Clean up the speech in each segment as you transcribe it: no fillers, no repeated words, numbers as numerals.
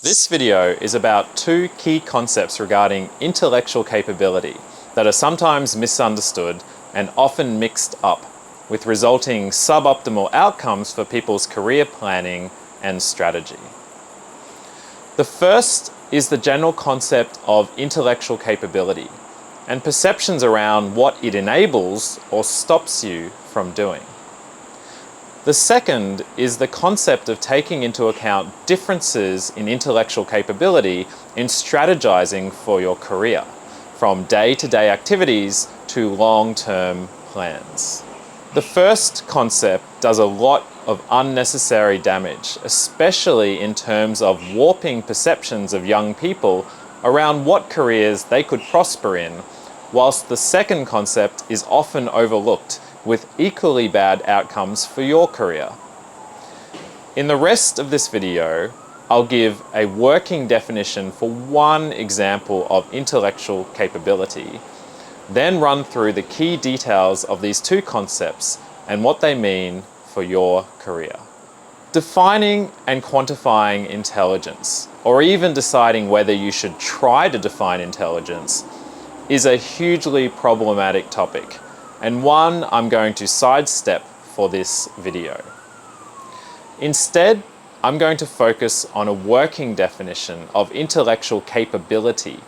This video is about two key concepts regarding intellectual capability that are sometimes misunderstood and often mixed up, with resulting suboptimal outcomes for people's career planning and strategy. The first is the general concept of intellectual capability and perceptions around what it enables or stops you from doing. The second is the concept of taking into account differences in intellectual capability in strategizing for your career, from day-to-day activities to long-term plans. The first concept does a lot of unnecessary damage, especially in terms of warping perceptions of young people around what careers they could prosper in, whilst the second concept is often overlooked with equally bad outcomes for your career. In the rest of this video, I'll give a working definition for one example of intellectual capability, then run through the key details of these two concepts and what they mean for your career. Defining and quantifying intelligence, or even deciding whether you should try to define intelligence, is a hugely problematic topic, and one I'm going to sidestep for this video. Instead, I'm going to focus on a working definition of intellectual capability,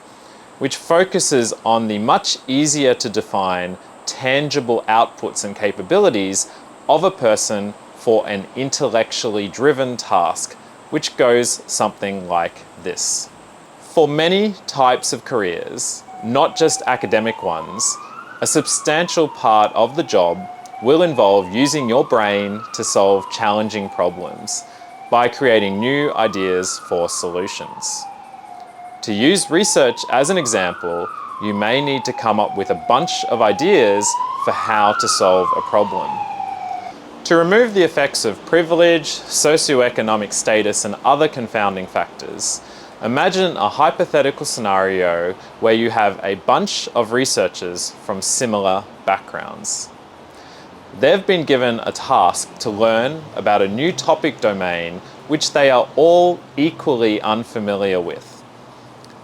which focuses on the much easier to define tangible outputs and capabilities of a person for an intellectually driven task, which goes something like this. For many types of careers, not just academic ones, a substantial part of the job will involve using your brain to solve challenging problems by creating new ideas for solutions. To use research as an example, you may need to come up with a bunch of ideas for how to solve a problem. To remove the effects of privilege, socioeconomic status, and other confounding factors, imagine a hypothetical scenario where you have a bunch of researchers from similar backgrounds. They've been given a task to learn about a new topic domain which they are all equally unfamiliar with.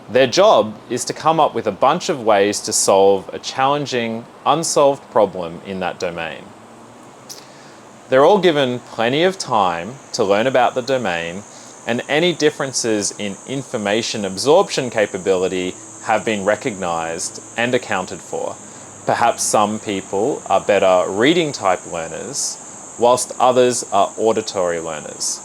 Their job is to come up with a bunch of ways to solve a challenging, unsolved problem in that domain. They're all given plenty of time to learn about the domain, and any differences in information absorption capability have been recognized and accounted for. Perhaps some people are better reading type learners, whilst others are auditory learners.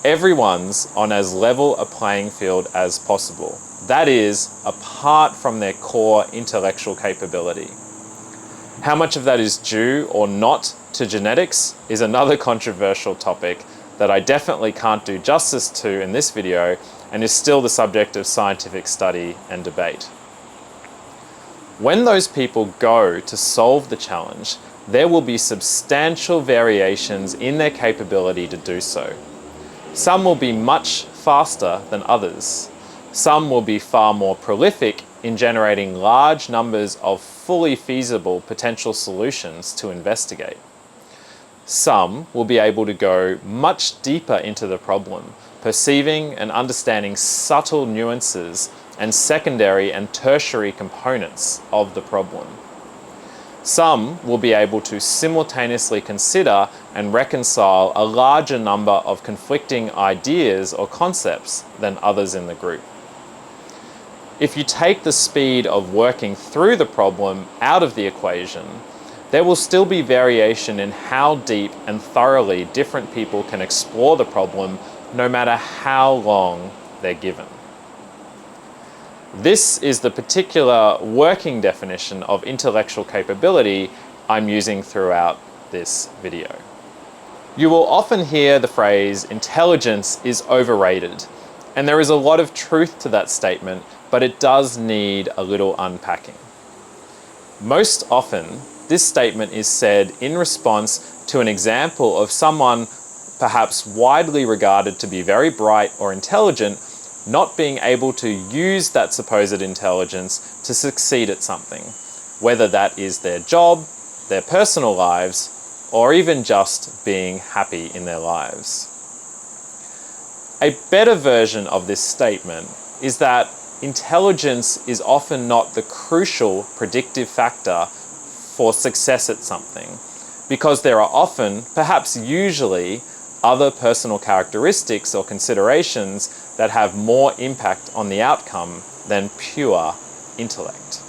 Everyone's on as level a playing field as possible. That is, apart from their core intellectual capability. How much of that is due or not to genetics is another controversial topic that I definitely can't do justice to in this video and is still the subject of scientific study and debate. When those people go to solve the challenge, there will be substantial variations in their capability to do so. Some will be much faster than others. Some will be far more prolific in generating large numbers of fully feasible potential solutions to investigate. Some will be able to go much deeper into the problem, perceiving and understanding subtle nuances and secondary and tertiary components of the problem. Some will be able to simultaneously consider and reconcile a larger number of conflicting ideas or concepts than others in the group. If you take the speed of working through the problem out of the equation, there will still be variation in how deep and thoroughly different people can explore the problem, no matter how long they're given. This is the particular working definition of intellectual capability I'm using throughout this video. You will often hear the phrase, intelligence is overrated, and there is a lot of truth to that statement, but it does need a little unpacking. Most often, this statement is said in response to an example of someone perhaps widely regarded to be very bright or intelligent, not being able to use that supposed intelligence to succeed at something, whether that is their job, their personal lives, or even just being happy in their lives. A better version of this statement is that intelligence is often not the crucial predictive factor for success at something, because there are often, perhaps usually, other personal characteristics or considerations that have more impact on the outcome than pure intellect.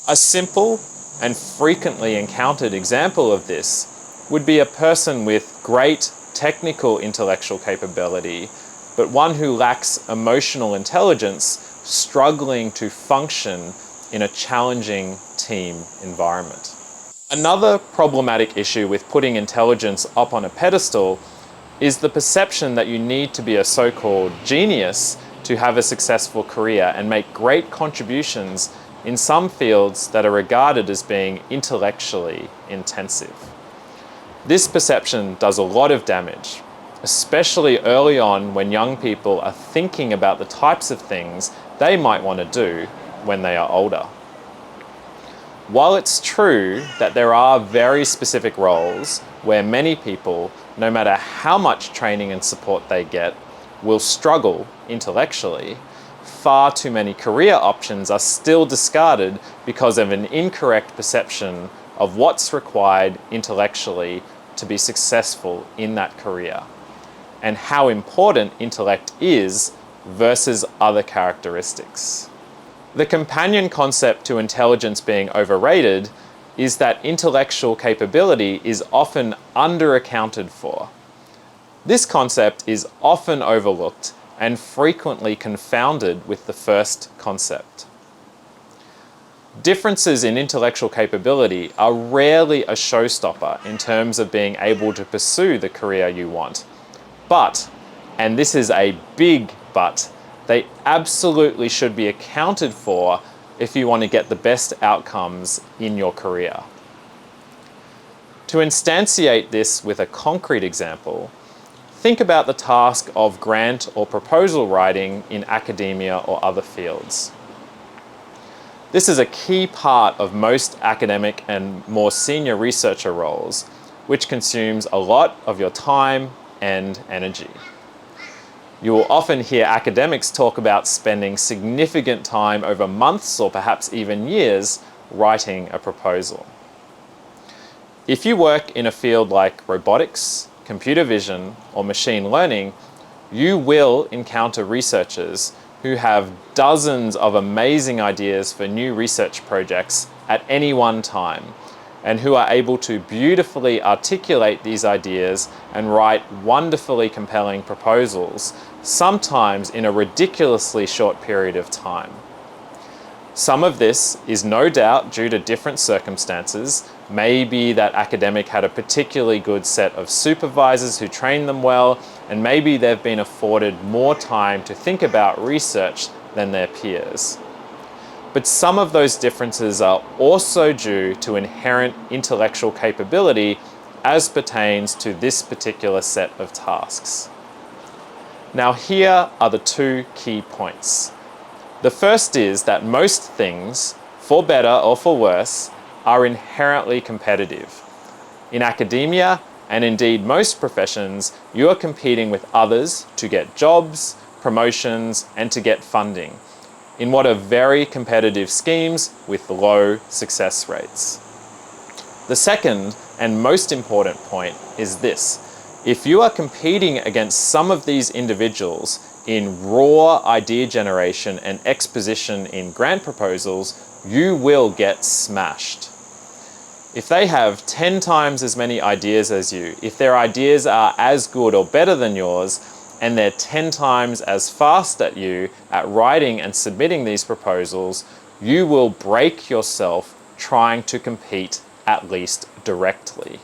A simple and frequently encountered example of this would be a person with great technical intellectual capability, but one who lacks emotional intelligence, struggling to function in a challenging team environment. Another problematic issue with putting intelligence up on a pedestal is the perception that you need to be a so-called genius to have a successful career and make great contributions in some fields that are regarded as being intellectually intensive. This perception does a lot of damage, especially early on when young people are thinking about the types of things they might want to do when they are older. While it's true that there are very specific roles where many people, no matter how much training and support they get, will struggle intellectually, far too many career options are still discarded because of an incorrect perception of what's required intellectually to be successful in that career, and how important intellect is versus other characteristics. The companion concept to intelligence being overrated is that intellectual capability is often underaccounted for. This concept is often overlooked and frequently confounded with the first concept. Differences in intellectual capability are rarely a showstopper in terms of being able to pursue the career you want. But, and this is a big but, they absolutely should be accounted for if you want to get the best outcomes in your career. To instantiate this with a concrete example, think about the task of grant or proposal writing in academia or other fields. This is a key part of most academic and more senior researcher roles, which consumes a lot of your time and energy. You will often hear academics talk about spending significant time over months or perhaps even years writing a proposal. If you work in a field like robotics, computer vision, or machine learning, you will encounter researchers who have dozens of amazing ideas for new research projects at any one time, and who are able to beautifully articulate these ideas and write wonderfully compelling proposals, sometimes in a ridiculously short period of time. Some of this is no doubt due to different circumstances. Maybe that academic had a particularly good set of supervisors who trained them well, and maybe they've been afforded more time to think about research than their peers. But some of those differences are also due to inherent intellectual capability as pertains to this particular set of tasks. Now here are the two key points. The first is that most things, for better or for worse, are inherently competitive. In academia, and indeed most professions, you are competing with others to get jobs, promotions, and to get funding, in what are very competitive schemes with low success rates. The second and most important point is this: if you are competing against some of these individuals in raw idea generation and exposition in grant proposals, you will get smashed. If they have 10 times as many ideas as you, if their ideas are as good or better than yours, and they're 10 times as fast at you at writing and submitting these proposals, you will break yourself trying to compete at least directly.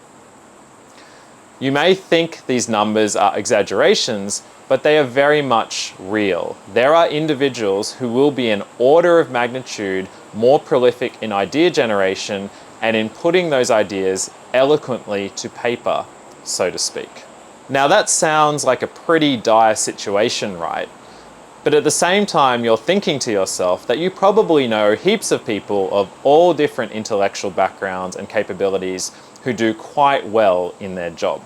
You may think these numbers are exaggerations, but they are very much real. There are individuals who will be an order of magnitude more prolific in idea generation and in putting those ideas eloquently to paper, so to speak. Now that sounds like a pretty dire situation, right? But at the same time, you're thinking to yourself that you probably know heaps of people of all different intellectual backgrounds and capabilities who do quite well in their job.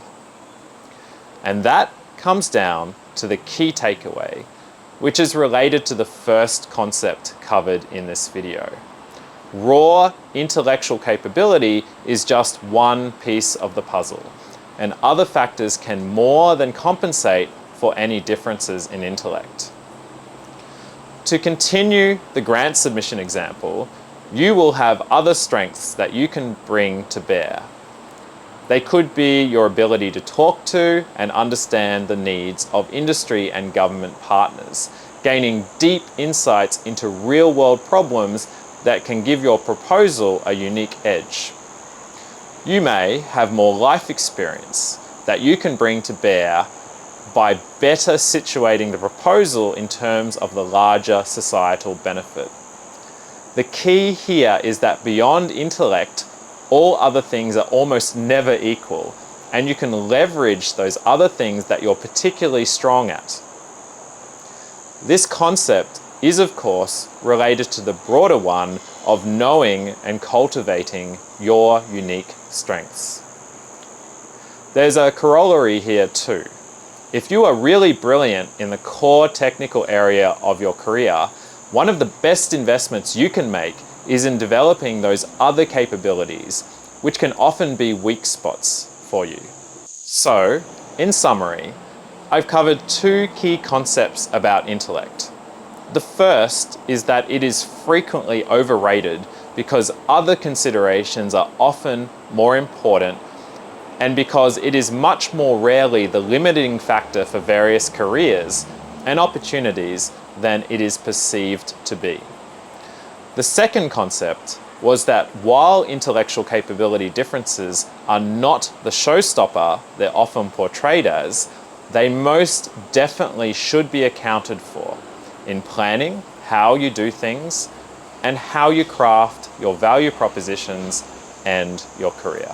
And that comes down to the key takeaway, which is related to the first concept covered in this video. Raw intellectual capability is just one piece of the puzzle, and other factors can more than compensate for any differences in intellect. To continue the grant submission example, you will have other strengths that you can bring to bear. They could be your ability to talk to and understand the needs of industry and government partners, gaining deep insights into real-world problems that can give your proposal a unique edge. You may have more life experience that you can bring to bear by better situating the proposal in terms of the larger societal benefit. The key here is that beyond intellect, all other things are almost never equal, and you can leverage those other things that you're particularly strong at. This concept is, of course, related to the broader one of knowing and cultivating your unique strengths. There's a corollary here too. If you are really brilliant in the core technical area of your career, one of the best investments you can make is in developing those other capabilities, which can often be weak spots for you. So, in summary, I've covered two key concepts about intellect. The first is that it is frequently overrated because other considerations are often more important, and because it is much more rarely the limiting factor for various careers and opportunities than it is perceived to be. The second concept was that while intellectual capability differences are not the showstopper they're often portrayed as, they most definitely should be accounted for in planning how you do things and how you craft your value propositions and your career.